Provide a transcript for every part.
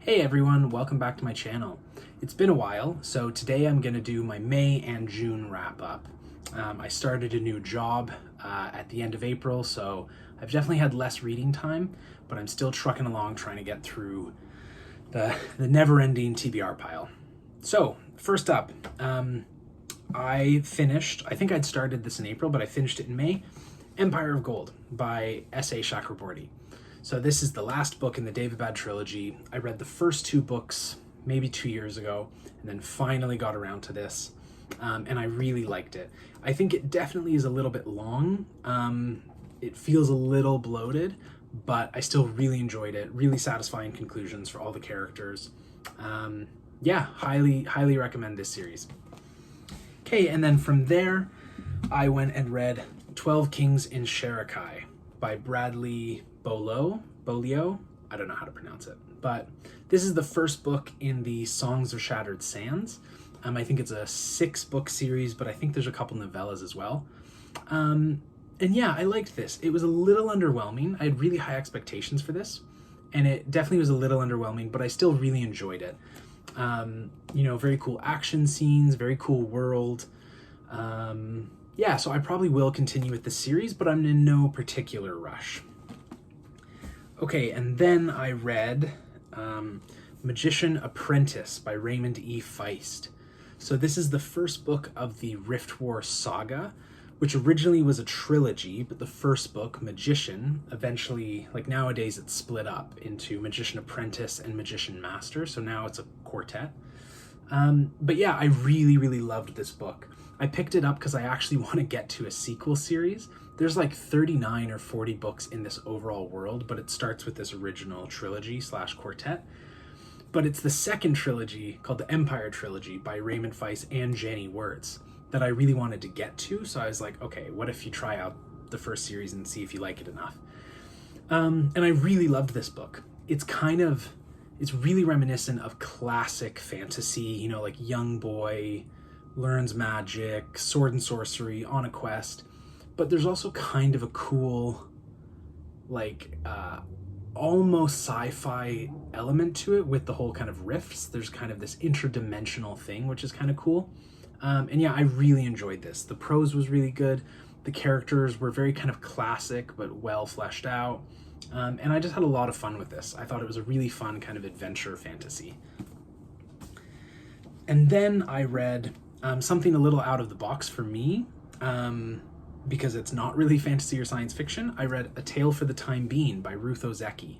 Hey everyone, welcome back to my channel. It's been a while, so today I'm going to do my May and June wrap up. I started a new job at the end of April, so I've definitely had less reading time, but I'm still trucking along trying to get through the never-ending TBR pile. So, first up, I think I'd started this in April, but I finished it in May, Empire of Gold by S.A. Chakraborty. So this is the last book in the Daevabad trilogy. I read the first two books maybe 2 years ago, and then finally got around to this, and I really liked it. I think it definitely is a little bit long. It feels a little bloated, but I still really enjoyed it. Really satisfying conclusions for all the characters. Yeah, highly recommend this series. Okay, and then from there, I went and read 12 Kings in Shigaraki by Bradley Bolio, I don't know how to pronounce it, but this is the first book in the Songs of Shattered Sands. I think it's a 6-book series, but I think there's a couple novellas as well. And yeah, I liked this. It was a little underwhelming. I had really high expectations for this, and it definitely was a little underwhelming, but I still really enjoyed it. Very cool action scenes, very cool world. Yeah, so I probably will continue with the series, but I'm in no particular rush. Okay, and then I read Magician Apprentice by Raymond E. Feist. So this is the first book of the Rift War saga, which originally was a trilogy, but the first book, Magician, eventually, like nowadays, it's split up into Magician Apprentice and Magician Master, so now it's a quartet. But yeah, I really loved this book. I picked it up because I actually want to get to a sequel series. There's like 39 or 40 books in this overall world, but it starts with this original trilogy / quartet. But it's the second trilogy, called the Empire Trilogy by Raymond Feist and Jenny Wirtz, that I really wanted to get to. So I was like, okay, what if you try out the first series and see if you like it enough? And I really loved this book. It's really reminiscent of classic fantasy, like young boy learns magic, sword and sorcery, on a quest. But there's also kind of a cool, almost sci-fi element to it with the whole kind of rifts. There's kind of this interdimensional thing, which is kind of cool. And yeah, I really enjoyed this. The prose was really good. The characters were very kind of classic, but well fleshed out. And I just had a lot of fun with this. I thought it was a really fun kind of adventure fantasy. And then I read something a little out of the box for me, because it's not really fantasy or science fiction. I read A Tale for the Time Being by Ruth Ozeki.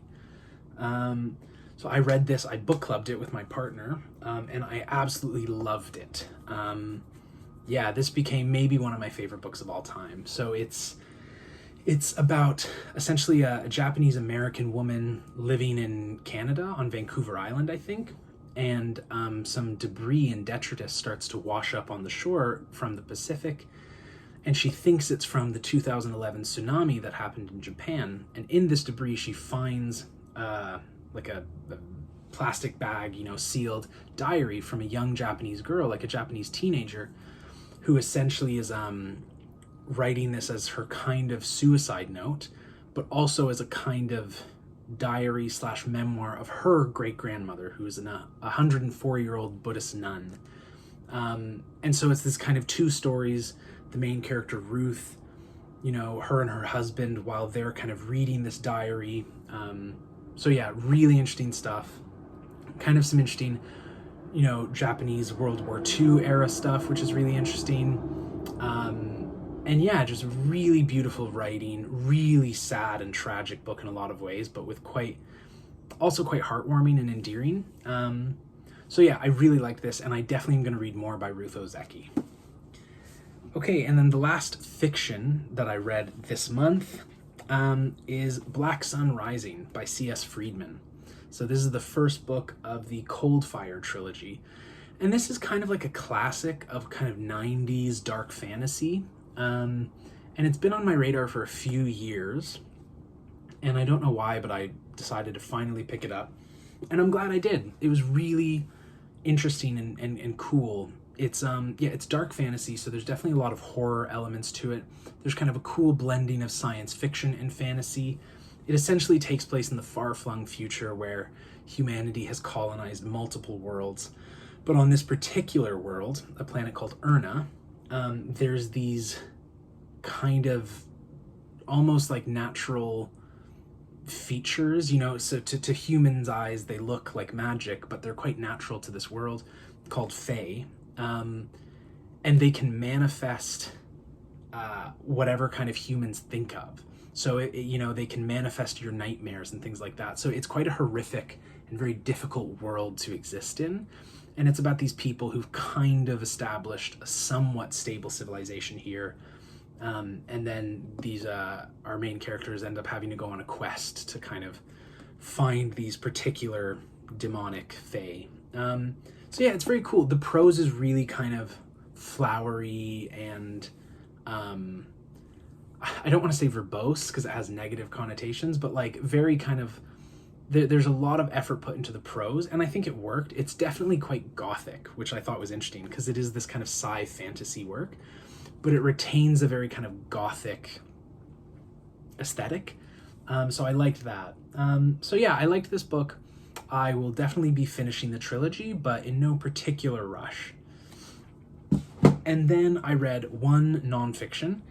So I read this, I book clubbed it with my partner, and I absolutely loved it. Yeah, this became maybe one of my favorite books of all time. So it's about essentially a Japanese American woman living in Canada on Vancouver Island, I think. And some debris and detritus starts to wash up on the shore from the Pacific. And she thinks it's from the 2011 tsunami that happened in Japan. And in this debris, she finds like a plastic bag, sealed diary from a young Japanese girl, like a Japanese teenager, who essentially is writing this as her kind of suicide note, but also as a kind of diary / memoir of her great-grandmother, who is a 104-year-old Buddhist nun. And so it's this kind of two stories. The main character, Ruth, her and her husband, while they're kind of reading this diary. So yeah, really interesting stuff. Kind of some interesting, Japanese World War II era stuff, which is really interesting. And yeah, just really beautiful writing, really sad and tragic book in a lot of ways, but with also quite heartwarming and endearing. So yeah, I really liked this, and I definitely am going to read more by Ruth Ozeki. Okay, and then the last fiction that I read this month is Black Sun Rising by C.S. Friedman. So this is the first book of the Coldfire trilogy. And this is kind of like a classic of kind of 90s dark fantasy. And it's been on my radar for a few years. And I don't know why, but I decided to finally pick it up. And I'm glad I did. It was really interesting and cool. It's it's dark fantasy, so there's definitely a lot of horror elements to it. There's kind of a cool blending of science fiction and fantasy. It essentially takes place in the far-flung future where, humanity has colonized multiple worlds. But on this particular world, a planet called Urna, there's these kind of almost like natural features, you know, so to humans' eyes, they look like magic, but they're quite natural to this world, called Fae. And they can manifest whatever kind of humans think of. So, you know, they can manifest your nightmares and things like that. So it's quite a horrific and very difficult world to exist in. And it's about these people who've kind of established a somewhat stable civilization here. And then these, our main characters end up having to go on a quest to kind of find these particular demonic fae. So yeah, it's very cool. The prose is really kind of flowery and, I don't want to say verbose because it has negative connotations, but like very kind of, there's a lot of effort put into the prose, and I think it worked. It's definitely quite gothic, which I thought was interesting because it is this kind of sci fantasy work, but it retains a very kind of gothic aesthetic. So I liked that. So yeah, I liked this book. I will definitely be finishing the trilogy, but in no particular rush. And then I read one nonfiction.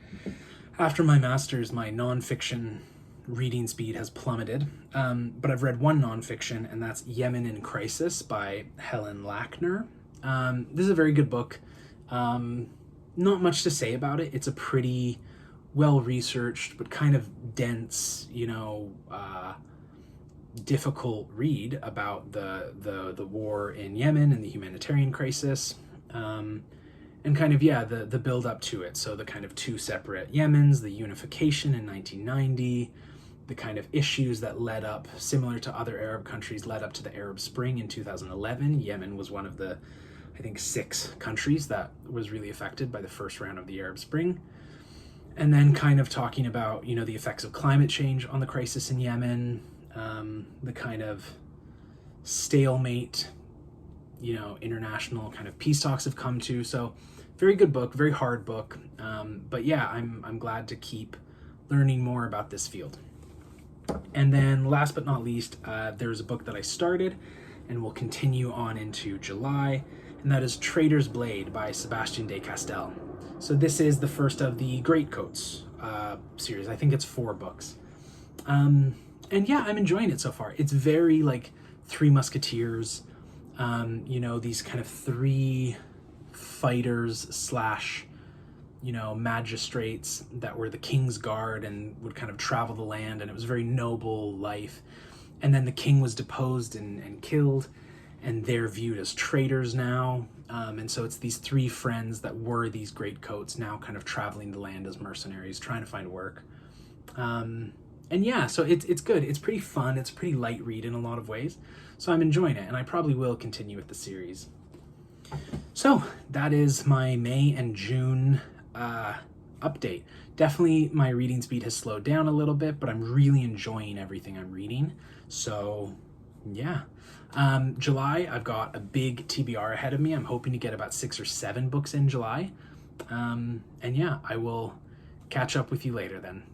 After my master's, my nonfiction reading speed has plummeted, but I've read one nonfiction, and that's Yemen in Crisis by Helen Lackner. This is a very good book. Not much to say about it. It's a pretty well-researched, but kind of dense, you know, difficult read about the war in Yemen and the humanitarian crisis. And kind of, yeah, the build up to it. So the kind of two separate Yemens, the unification in 1990, the kind of issues that led up, similar to other Arab countries, led up to the Arab Spring in 2011. Yemen was one of the, I think, 6 countries that was really affected by the first round of the Arab Spring. And then kind of talking about, you know, the effects of climate change on the crisis in Yemen, the kind of stalemate, you know, international kind of peace talks have come to. So very good book, very hard book. But yeah, I'm glad to keep learning more about this field. And then last but not least, there's a book that I started and will continue on into July, and that is Traitor's Blade by Sebastian de Castell. So this is the first of the Greatcoats series. I think it's 4 books. And yeah, I'm enjoying it so far. It's very like Three Musketeers, you know, these kind of 3 fighters slash, you know, magistrates that were the king's guard and would kind of travel the land, and it was a very noble life. And then the king was deposed and killed, and they're viewed as traitors now. And so it's these 3 friends that were these Greatcoats now kind of traveling the land as mercenaries, trying to find work. And yeah, so it's good. It's pretty fun. It's a pretty light read in a lot of ways. So I'm enjoying it, and I probably will continue with the series. So that is my May and June update. Definitely my reading speed has slowed down a little bit, but I'm really enjoying everything I'm reading. So yeah. July, I've got a big TBR ahead of me. I'm hoping to get about 6 or 7 books in July. And yeah, I will catch up with you later then.